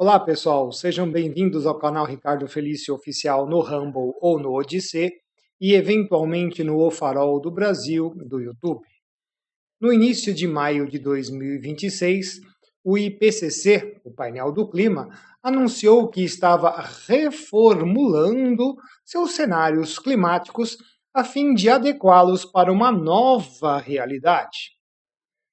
Olá pessoal, sejam bem-vindos ao canal Ricardo Felício Oficial no Rumble ou no Odissê e eventualmente no O Farol do Brasil do YouTube. No início de maio de 2026, o IPCC, o painel do clima, anunciou que estava reformulando seus cenários climáticos a fim de adequá-los para uma nova realidade.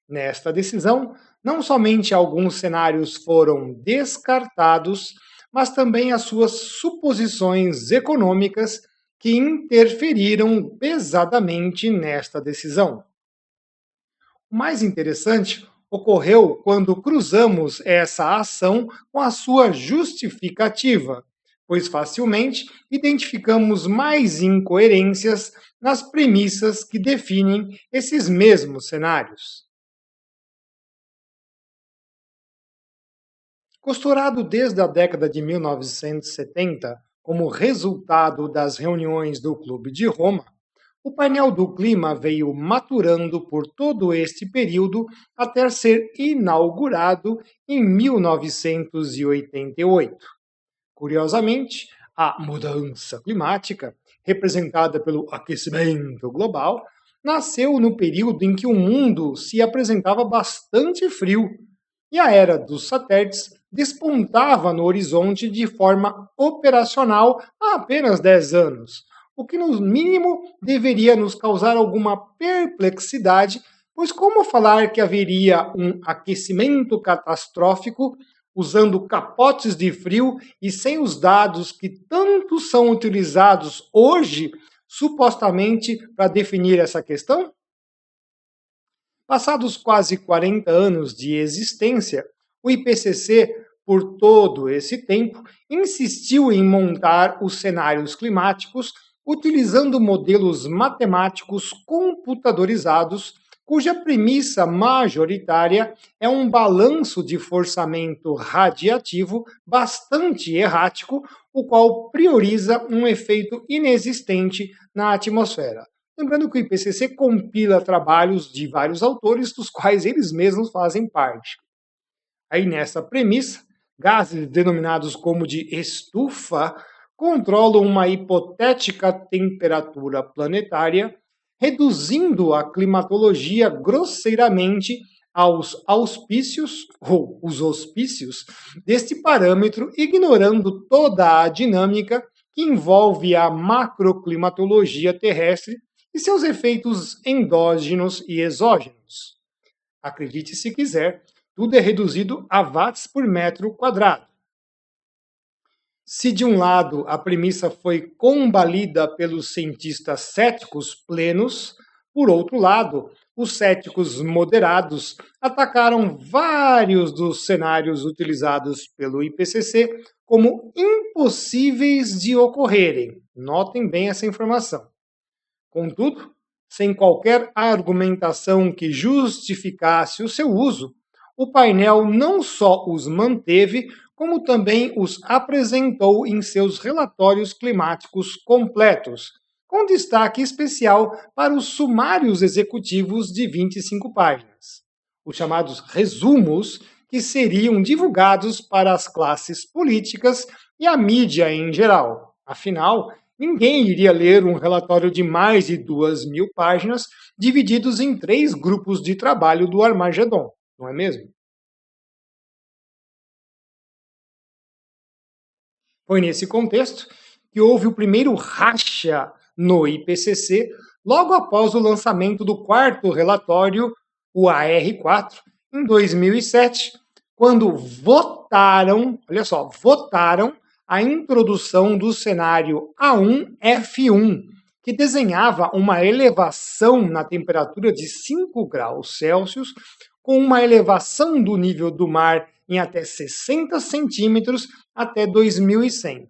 Nesta decisão, não somente alguns cenários foram descartados, mas também as suas suposições econômicas que interferiram pesadamente nesta decisão. O mais interessante ocorreu quando cruzamos essa ação com a sua justificativa, pois facilmente identificamos mais incoerências nas premissas que definem esses mesmos cenários. Costurado desde a década de 1970 como resultado das reuniões do Clube de Roma, o painel do clima veio maturando por todo este período até ser inaugurado em 1988. Curiosamente, a mudança climática, representada pelo aquecimento global, nasceu no período em que o mundo se apresentava bastante frio e a era dos satélites despontava no horizonte de forma operacional há apenas 10 anos, o que no mínimo deveria nos causar alguma perplexidade, pois como falar que haveria um aquecimento catastrófico usando capotes de frio e sem os dados que tanto são utilizados hoje, supostamente, para definir essa questão? Passados quase 40 anos de existência, o IPCC, por todo esse tempo, insistiu em montar os cenários climáticos utilizando modelos matemáticos computadorizados, cuja premissa majoritária é um balanço de forçamento radiativo bastante errático, o qual prioriza um efeito inexistente na atmosfera. Lembrando que o IPCC compila trabalhos de vários autores, dos quais eles mesmos fazem parte. Aí, nessa premissa, gases denominados como de estufa controlam uma hipotética temperatura planetária, reduzindo a climatologia grosseiramente aos auspícios, ou os hospícios, deste parâmetro, ignorando toda a dinâmica que envolve a macroclimatologia terrestre e seus efeitos endógenos e exógenos. Acredite se quiser, tudo é reduzido a watts por metro quadrado. Se de um lado a premissa foi combalida pelos cientistas céticos plenos, por outro lado, os céticos moderados atacaram vários dos cenários utilizados pelo IPCC como impossíveis de ocorrerem. Notem bem essa informação. Contudo, sem qualquer argumentação que justificasse o seu uso, o painel não só os manteve, como também os apresentou em seus relatórios climáticos completos, com destaque especial para os sumários executivos de 25 páginas, os chamados resumos, que seriam divulgados para as classes políticas e a mídia em geral. Afinal, ninguém iria ler um relatório de mais de 2.000 páginas divididos em 3 grupos de trabalho do Armagedon, não é mesmo? Foi nesse contexto que houve o primeiro racha no IPCC, logo após o lançamento do quarto relatório, o AR4, em 2007, quando votaram, olha só, votaram a introdução do cenário A1F1, que desenhava uma elevação na temperatura de 5 graus Celsius, com uma elevação do nível do mar em até 60 centímetros até 2100.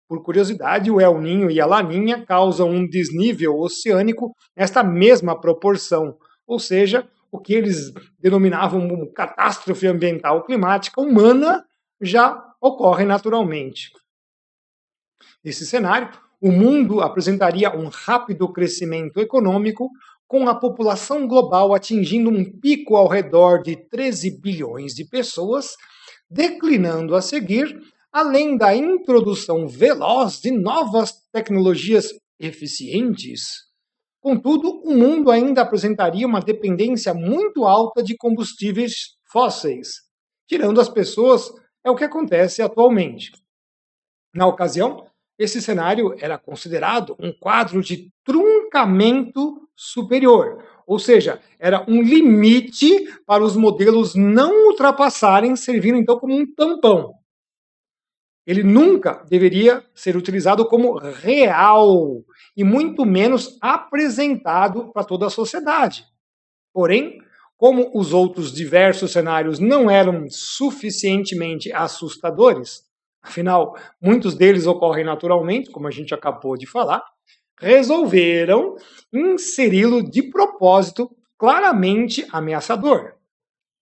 Por curiosidade, o El Niño e a Laninha causam um desnível oceânico nesta mesma proporção, ou seja, o que eles denominavam como catástrofe ambiental climática humana já ocorre naturalmente. Nesse cenário, o mundo apresentaria um rápido crescimento econômico, com a população global atingindo um pico ao redor de 13 bilhões de pessoas, declinando a seguir, além da introdução veloz de novas tecnologias eficientes. Contudo, o mundo ainda apresentaria uma dependência muito alta de combustíveis fósseis. Tirando as pessoas, é o que acontece atualmente. Na ocasião, esse cenário era considerado um quadro de truncamento superior, ou seja, era um limite para os modelos não ultrapassarem, servindo então como um tampão. Ele nunca deveria ser utilizado como real e muito menos apresentado para toda a sociedade. Porém, como os outros diversos cenários não eram suficientemente assustadores, afinal, muitos deles ocorrem naturalmente, como a gente acabou de falar, resolveram inseri-lo de propósito claramente ameaçador.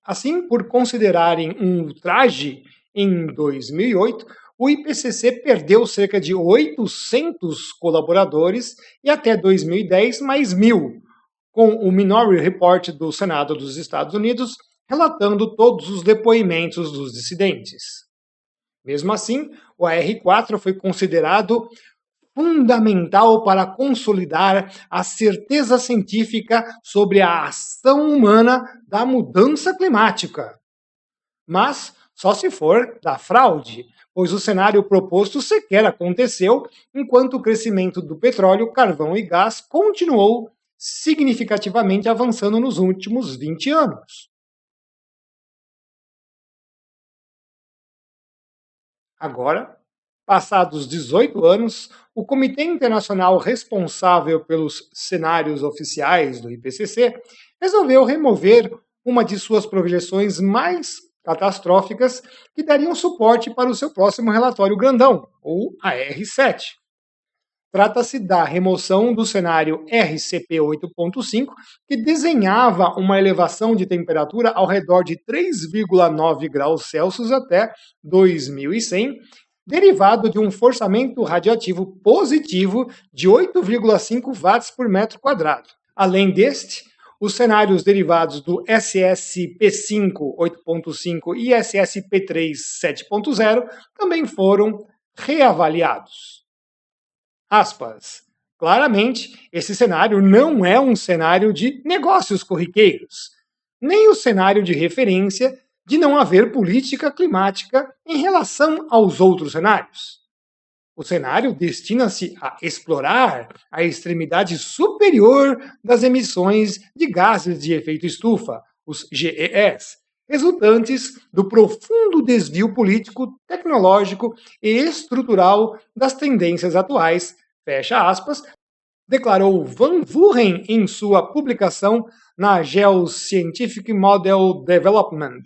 Assim, por considerarem um ultraje, em 2008, o IPCC perdeu cerca de 800 colaboradores e até 2010 mais 1.000, com o Minority Report do Senado dos Estados Unidos relatando todos os depoimentos dos dissidentes. Mesmo assim, o AR4 foi considerado fundamental para consolidar a certeza científica sobre a ação humana da mudança climática. Mas só se for da fraude, pois o cenário proposto sequer aconteceu, enquanto o crescimento do petróleo, carvão e gás continuou significativamente avançando nos últimos 20 anos. Agora, passados 18 anos, o Comitê Internacional responsável pelos cenários oficiais do IPCC resolveu remover uma de suas projeções mais catastróficas que dariam suporte para o seu próximo relatório grandão, o AR7. Trata-se da remoção do cenário RCP 8.5, que desenhava uma elevação de temperatura ao redor de 3,9 graus Celsius até 2100, derivado de um forçamento radioativo positivo de 8,5 watts por metro quadrado. Além deste, os cenários derivados do SSP5 8.5 e SSP3 7.0 também foram reavaliados. Aspas. Claramente, esse cenário não é um cenário de negócios corriqueiros, nem o cenário de referência de não haver política climática em relação aos outros cenários. O cenário destina-se a explorar a extremidade superior das emissões de gases de efeito estufa, os GES, resultantes do profundo desvio político, tecnológico e estrutural das tendências atuais, fecha aspas, declarou Van Vuren em sua publicação na Geoscientific Model Development,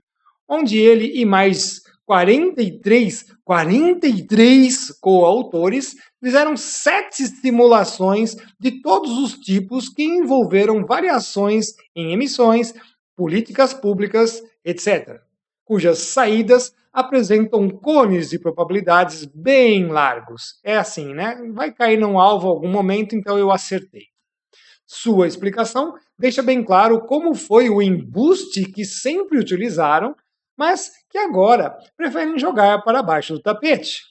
onde ele e mais 43 coautores fizeram 7 simulações de todos os tipos que envolveram variações em emissões, políticas públicas, etc., cujas saídas apresentam cones de probabilidades bem largos. É assim, né? Vai cair num alvo em algum momento, então eu acertei. Sua explicação deixa bem claro como foi o embuste que sempre utilizaram, mas que agora preferem jogar para baixo do tapete.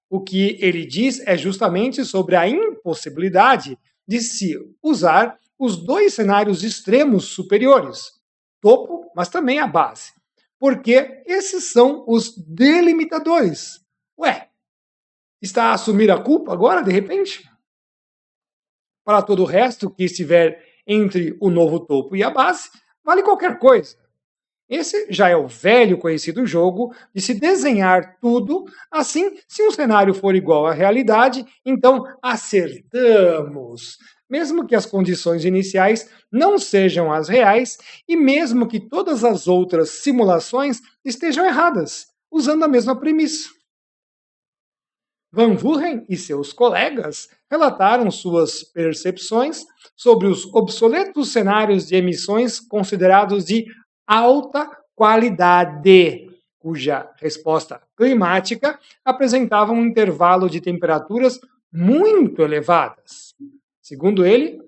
O que ele diz é justamente sobre a impossibilidade de se usar os dois cenários extremos superiores, topo, mas também a base, porque esses são os delimitadores. Ué, está a assumir a culpa agora, de repente? Para todo o resto que estiver entre o novo topo e a base, vale qualquer coisa. Esse já é o velho conhecido jogo de se desenhar tudo, assim, se um cenário for igual à realidade, então acertamos. Mesmo que as condições iniciais não sejam as reais e mesmo que todas as outras simulações estejam erradas, usando a mesma premissa. Van Vuren e seus colegas relataram suas percepções sobre os obsoletos cenários de emissões considerados de alta qualidade, cuja resposta climática apresentava um intervalo de temperaturas muito elevadas. Segundo ele,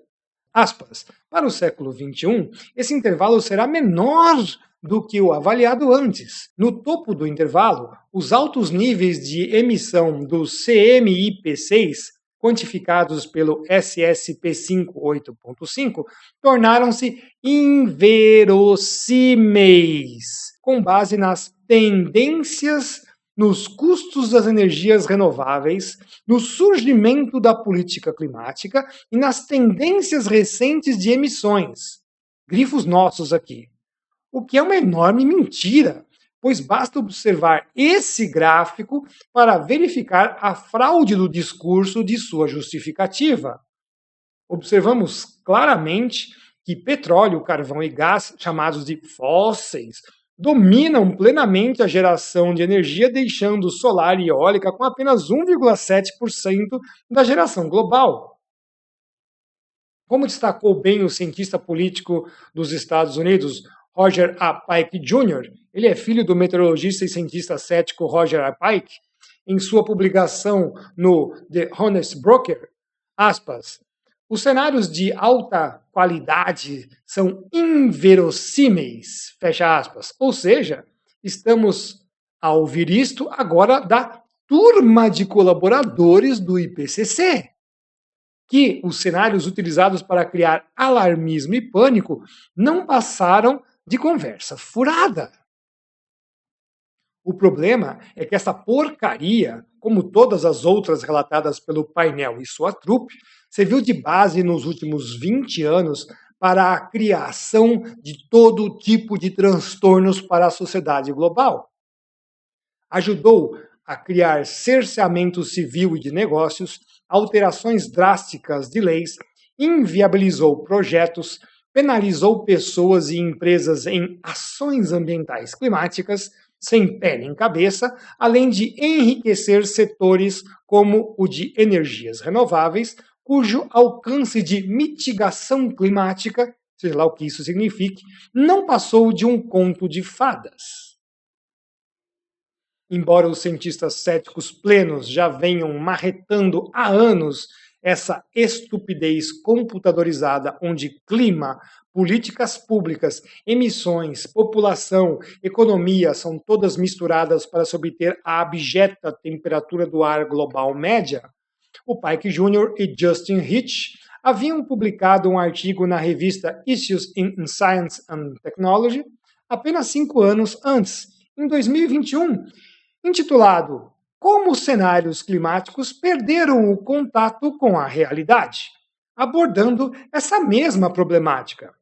Aspas, para o século XXI, esse intervalo será menor do que o avaliado antes. No topo do intervalo, os altos níveis de emissão do CMIP6, quantificados pelo SSP5 8.5, tornaram-se inverossímeis, com base nas tendências nos custos das energias renováveis, no surgimento da política climática e nas tendências recentes de emissões. Grifos nossos aqui. O que é uma enorme mentira, pois basta observar esse gráfico para verificar a fraude do discurso de sua justificativa. Observamos claramente que petróleo, carvão e gás, chamados de fósseis, dominam plenamente a geração de energia, deixando solar e eólica com apenas 1,7% da geração global. Como destacou bem o cientista político dos Estados Unidos, Roger A. Pike Jr., ele é filho do meteorologista e cientista cético Roger A. Pike, em sua publicação no The Honest Broker, aspas, os cenários de alta qualidade são inverossímeis, fecha aspas. Ou seja, estamos a ouvir isto agora da turma de colaboradores do IPCC, que os cenários utilizados para criar alarmismo e pânico não passaram de conversa furada. O problema é que essa porcaria, como todas as outras relatadas pelo painel e sua trupe, serviu de base nos últimos 20 anos para a criação de todo tipo de transtornos para a sociedade global. Ajudou a criar cerceamento civil e de negócios, alterações drásticas de leis, inviabilizou projetos, penalizou pessoas e empresas em ações ambientais climáticas, sem pé nem cabeça, além de enriquecer setores como o de energias renováveis, cujo alcance de mitigação climática, seja lá o que isso signifique, não passou de um conto de fadas. Embora os cientistas céticos plenos já venham marretando há anos essa estupidez computadorizada onde clima, políticas públicas, emissões, população, economia são todas misturadas para se obter a abjeta temperatura do ar global média, o Pike Jr. e Justin Hitch haviam publicado um artigo na revista Issues in Science and Technology apenas 5 anos antes, em 2021, intitulado Como os cenários climáticos perderam o contato com a realidade, abordando essa mesma problemática.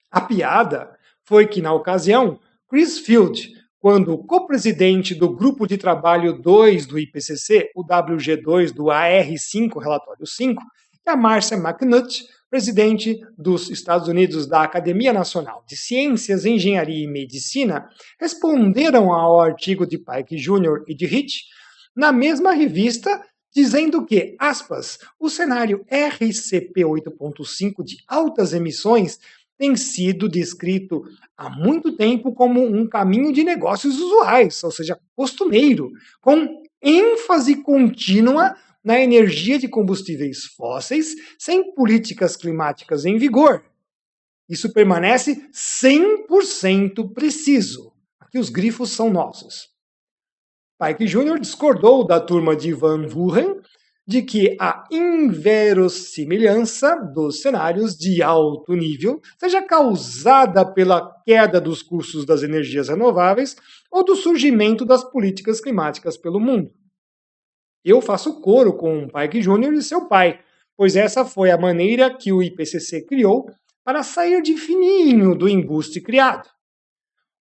A piada foi que, na ocasião, Chris Field, quando co-presidente do Grupo de Trabalho 2 do IPCC, o WG2 do AR5, Relatório 5, e a Marcia McNutt, presidente dos Estados Unidos da Academia Nacional de Ciências, Engenharia e Medicina, responderam ao artigo de Pike Jr. e de Hitch na mesma revista, dizendo que, aspas, o cenário RCP 8.5 de altas emissões tem sido descrito há muito tempo como um caminho de negócios usuais, ou seja, costumeiro, com ênfase contínua na energia de combustíveis fósseis, sem políticas climáticas em vigor. Isso permanece 100% preciso. Aqui os grifos são nossos. Pike Jr. discordou da turma de Van Wuren de que a inverossimilhança dos cenários de alto nível seja causada pela queda dos custos das energias renováveis ou do surgimento das políticas climáticas pelo mundo. Eu faço coro com Pike Jr. e seu pai, pois essa foi a maneira que o IPCC criou para sair de fininho do embuste criado.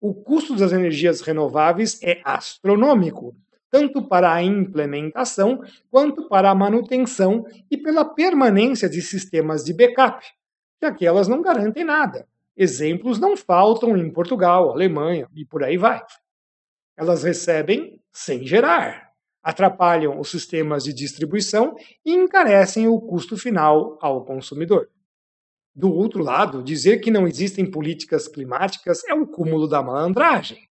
O custo das energias renováveis é astronômico, tanto para a implementação quanto para a manutenção e pela permanência de sistemas de backup, já que elas não garantem nada. Exemplos não faltam em Portugal, Alemanha e por aí vai. Elas recebem sem gerar, atrapalham os sistemas de distribuição e encarecem o custo final ao consumidor. Do outro lado, dizer que não existem políticas climáticas é o cúmulo da malandragem.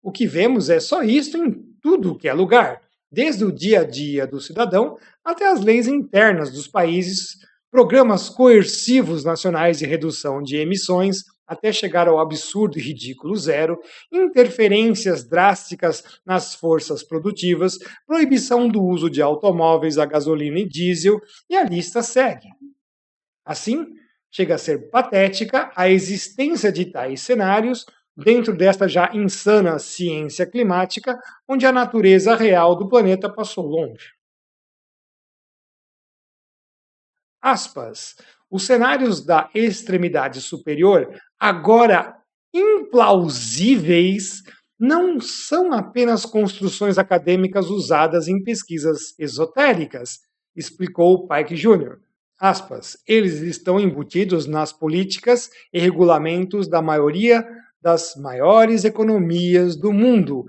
O que vemos é só isso em tudo que é lugar, desde o dia a dia do cidadão até as leis internas dos países programas coercivos nacionais de redução de emissões, até chegar ao absurdo e ridículo zero, interferências drásticas nas forças produtivas, proibição do uso de automóveis a gasolina e diesel, e a lista segue. Assim, chega a ser patética a existência de tais cenários dentro desta já insana ciência climática, onde a natureza real do planeta passou longe. Aspas. Os cenários da extremidade superior, agora implausíveis, não são apenas construções acadêmicas usadas em pesquisas esotéricas, explicou Pike Jr. Aspas, eles estão embutidos nas políticas e regulamentos da maioria das maiores economias do mundo,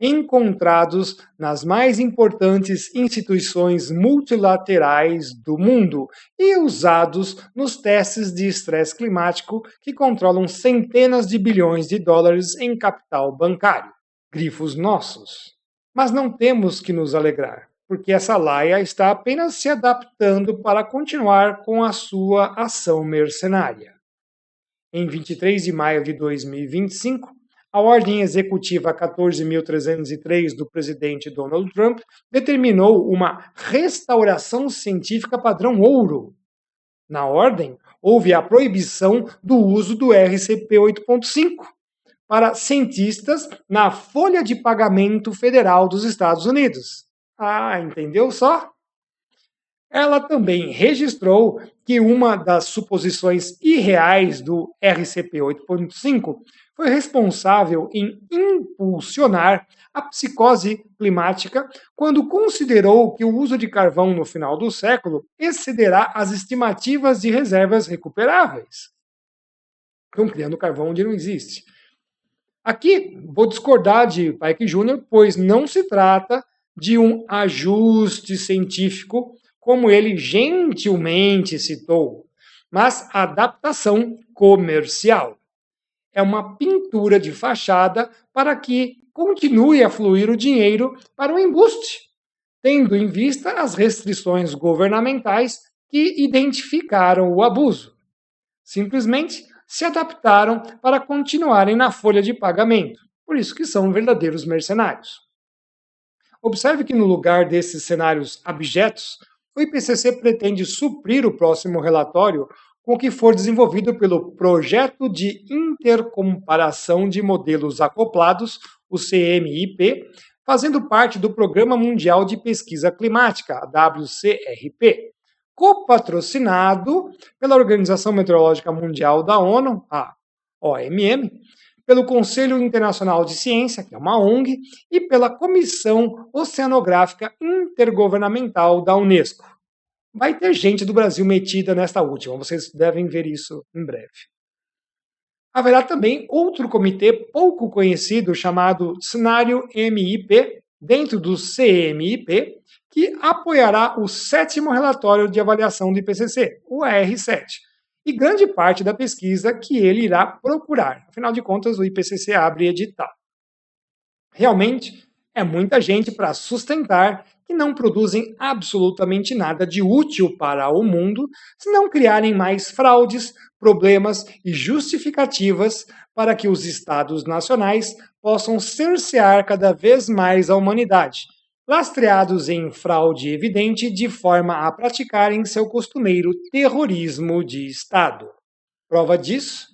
encontrados nas mais importantes instituições multilaterais do mundo e usados nos testes de estresse climático que controlam centenas de bilhões de dólares em capital bancário. Grifos nossos. Mas não temos que nos alegrar, porque essa laia está apenas se adaptando para continuar com a sua ação mercenária. Em 23 de maio de 2025, a Ordem Executiva 14.303 do presidente Donald Trump determinou uma restauração científica padrão ouro. Na ordem, houve a proibição do uso do RCP 8.5 para cientistas na folha de pagamento federal dos Estados Unidos. Ah, entendeu só? Ela também registrou que uma das suposições irreais do RCP 8.5 foi responsável em impulsionar a psicose climática quando considerou que o uso de carvão no final do século excederá as estimativas de reservas recuperáveis. Estão criando carvão onde não existe. Aqui vou discordar de Pike Jr., pois não se trata de um ajuste científico, como ele gentilmente citou, mas adaptação comercial. É uma pintura de fachada para que continue a fluir o dinheiro para o embuste, tendo em vista as restrições governamentais que identificaram o abuso. Simplesmente se adaptaram para continuarem na folha de pagamento, por isso que são verdadeiros mercenários. Observe que no lugar desses cenários abjetos, o IPCC pretende suprir o próximo relatório com o que for desenvolvido pelo Projeto de Intercomparação de Modelos Acoplados, o CMIP, fazendo parte do Programa Mundial de Pesquisa Climática, a WCRP, copatrocinado pela Organização Meteorológica Mundial da ONU, a OMM, pelo Conselho Internacional de Ciência, que é uma ONG, e pela Comissão Oceanográfica Intergovernamental da Unesco. Vai ter gente do Brasil metida nesta última, vocês devem ver isso em breve. Haverá também outro comitê pouco conhecido chamado Cenário MIP, dentro do CMIP, que apoiará o 7º relatório de avaliação do IPCC, o AR7, e grande parte da pesquisa que ele irá procurar. Afinal de contas, o IPCC abre edital. Realmente, é muita gente para sustentar que não produzem absolutamente nada de útil para o mundo se não criarem mais fraudes, problemas e justificativas para que os estados nacionais possam cercear cada vez mais a humanidade, lastreados em fraude evidente de forma a praticarem seu costumeiro terrorismo de Estado. Prova disso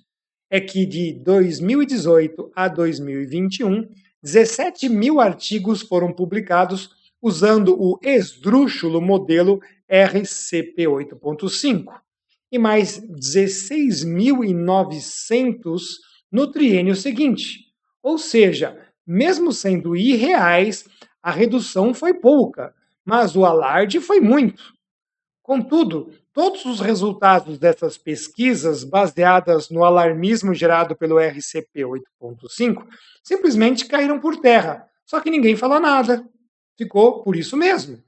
é que de 2018 a 2021, 17 mil artigos foram publicados usando o esdrúxulo modelo RCP 8.5 e mais 16.900 no triênio seguinte. Ou seja, mesmo sendo irreais, a redução foi pouca, mas o alarde foi muito. Contudo, todos os resultados dessas pesquisas, baseadas no alarmismo gerado pelo RCP 8.5, simplesmente caíram por terra, só que ninguém fala nada. Ficou por isso mesmo.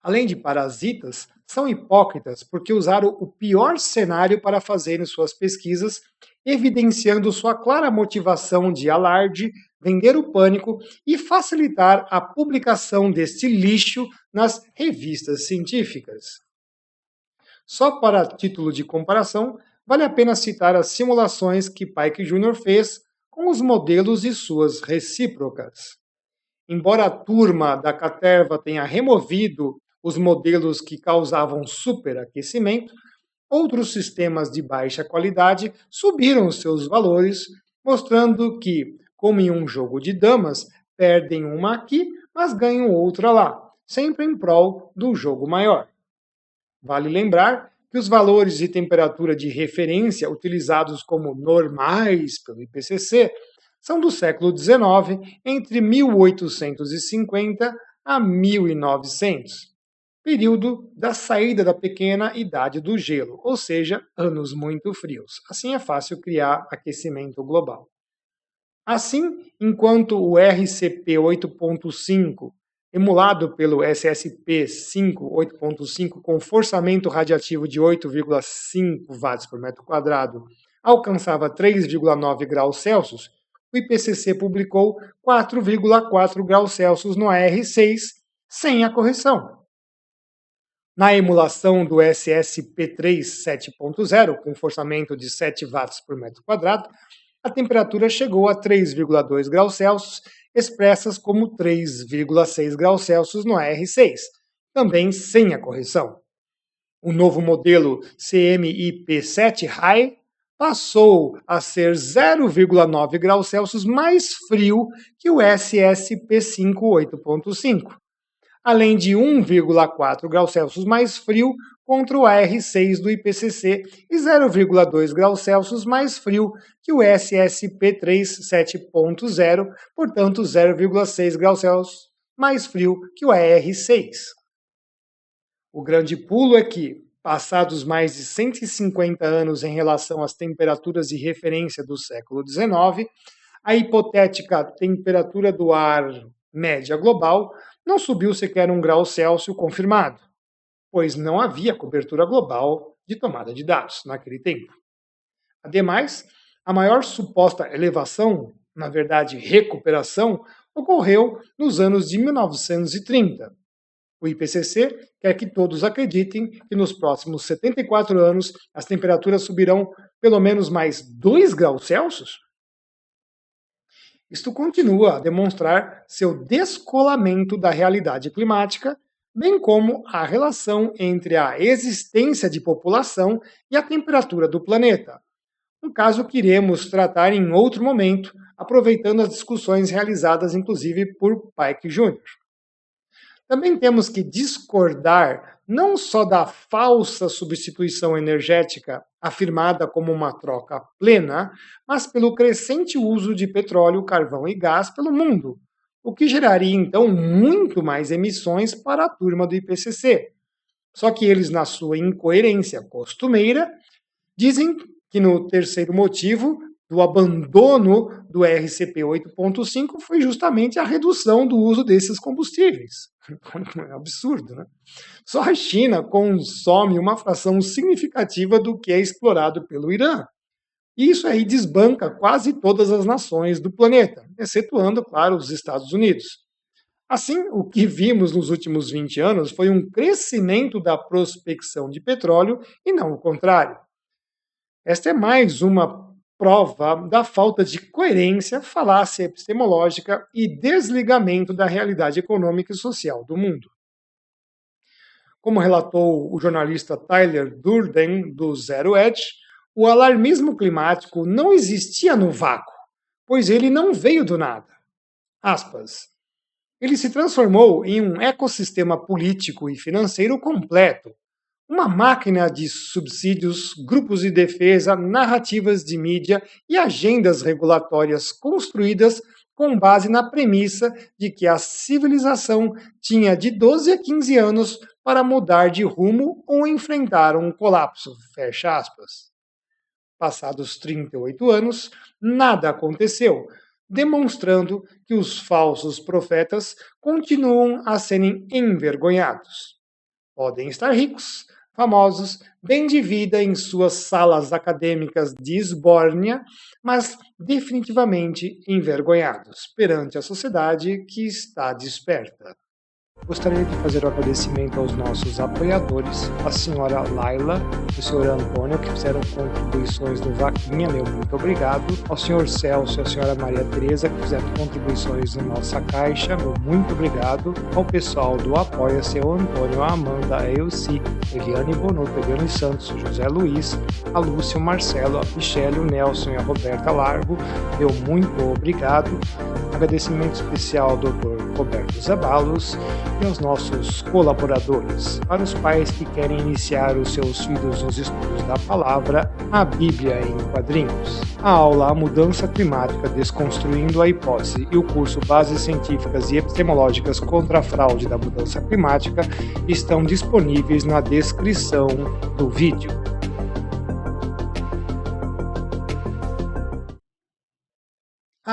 Além de parasitas, são hipócritas porque usaram o pior cenário para fazerem suas pesquisas, evidenciando sua clara motivação de alarde, vender o pânico e facilitar a publicação deste lixo nas revistas científicas. Só para título de comparação, vale a pena citar as simulações que Pike Jr. fez com os modelos e suas recíprocas. Embora a turma da Caterva tenha removido os modelos que causavam superaquecimento, outros sistemas de baixa qualidade subiram seus valores, mostrando que, como em um jogo de damas, perdem uma aqui, mas ganham outra lá, sempre em prol do jogo maior. Vale lembrar que os valores de temperatura de referência utilizados como normais pelo IPCC são do século XIX, entre 1850 a 1900, período da saída da pequena idade do gelo, ou seja, anos muito frios. Assim é fácil criar aquecimento global. Assim, enquanto o RCP 8.5, emulado pelo SSP 5 8.5 com forçamento radiativo de 8,5 watts por metro quadrado, alcançava 3,9 graus Celsius, o IPCC publicou 4,4 graus Celsius no AR6, sem a correção. Na emulação do SSP3 7.0, com forçamento de 7 watts por metro quadrado, a temperatura chegou a 3,2 graus Celsius, expressas como 3,6 graus Celsius no AR6, também sem a correção. O novo modelo CMIP7 High passou a ser 0,9 graus Celsius mais frio que o SSP5 8.5, além de 1,4 graus Celsius mais frio contra o AR6 do IPCC e 0,2 graus Celsius mais frio que o SSP3 7.0, portanto 0,6 graus Celsius mais frio que o AR6. O grande pulo é que, passados mais de 150 anos em relação às temperaturas de referência do século XIX, a hipotética temperatura do ar média global não subiu sequer 1 grau Celsius confirmado, pois não havia cobertura global de tomada de dados naquele tempo. Ademais, a maior suposta elevação, na verdade recuperação, ocorreu nos anos de 1930. O IPCC quer que todos acreditem que nos próximos 74 anos as temperaturas subirão pelo menos mais 2 graus Celsius. Isto continua a demonstrar seu descolamento da realidade climática, bem como a relação entre a existência de população e a temperatura do planeta. Um caso que iremos tratar em outro momento, aproveitando as discussões realizadas inclusive por Pike Jr. Também temos que discordar não só da falsa substituição energética afirmada como uma troca plena, mas pelo crescente uso de petróleo, carvão e gás pelo mundo, o que geraria então muito mais emissões para a turma do IPCC. Só que eles, na sua incoerência costumeira, dizem que no terceiro motivo do abandono do RCP 8.5 foi justamente a redução do uso desses combustíveis. É um absurdo, né? Só a China consome uma fração significativa do que é explorado pelo Irã. E isso aí desbanca quase todas as nações do planeta, excetuando, claro, os Estados Unidos. Assim, o que vimos nos últimos 20 anos foi um crescimento da prospecção de petróleo e não o contrário. Esta é mais uma prova da falta de coerência, falácia epistemológica e desligamento da realidade econômica e social do mundo. Como relatou o jornalista Tyler Durden, do Zero Edge, o alarmismo climático não existia no vácuo, pois ele não veio do nada. Aspas. Ele se transformou em um ecossistema político e financeiro completo, uma máquina de subsídios, grupos de defesa, narrativas de mídia e agendas regulatórias construídas com base na premissa de que a civilização tinha de 12 a 15 anos para mudar de rumo ou enfrentar um colapso. Fecha aspas. Passados 38 anos, nada aconteceu, demonstrando que os falsos profetas continuam a serem envergonhados. Podem estar ricos, famosos, bem de vida em suas salas acadêmicas de esbórnia, mas definitivamente envergonhados perante a sociedade que está desperta. Gostaria de fazer o agradecimento aos nossos apoiadores, a senhora Laila e o senhor Antônio, que fizeram contribuições no Vaquinha, meu muito obrigado. Ao senhor Celso e a senhora Maria Tereza, que fizeram contribuições no Nossa Caixa, meu muito obrigado. Ao pessoal do Apoia-se, o Antônio, a Amanda, a Elci, Eliane Bonotto, Eliane Santos, o José Luiz, a Lúcia, o Marcelo, a Michele, o Nelson e a Roberta Largo, meu muito obrigado. Agradecimento especial ao Dr. Roberto Zabalos e aos nossos colaboradores. Para os pais que querem iniciar os seus filhos nos estudos da palavra, a Bíblia em quadrinhos. A aula A Mudança Climática Desconstruindo a Hipótese e o curso Bases Científicas e Epistemológicas contra a Fraude da Mudança Climática estão disponíveis na descrição do vídeo.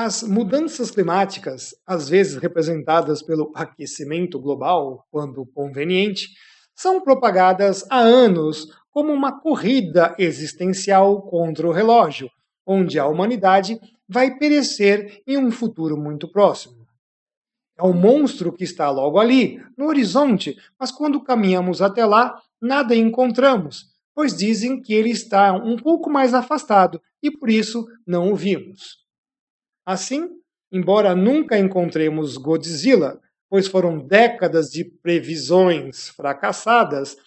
As mudanças climáticas, às vezes representadas pelo aquecimento global, quando conveniente, são propagadas há anos como uma corrida existencial contra o relógio, onde a humanidade vai perecer em um futuro muito próximo. É um monstro que está logo ali, no horizonte, mas quando caminhamos até lá, nada encontramos, pois dizem que ele está um pouco mais afastado e por isso não o vimos. Assim, embora nunca encontremos Godzilla, pois foram décadas de previsões fracassadas,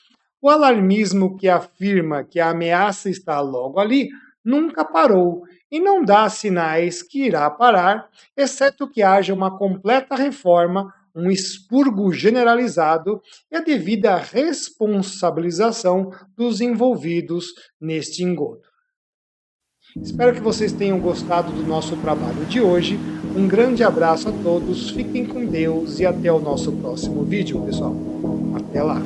o alarmismo que afirma que a ameaça está logo ali nunca parou e não dá sinais que irá parar, exceto que haja uma completa reforma, um expurgo generalizado e a devida responsabilização dos envolvidos neste engodo. Espero que vocês tenham gostado do nosso trabalho de hoje. Um grande abraço a todos, fiquem com Deus e até o nosso próximo vídeo, pessoal. Até lá!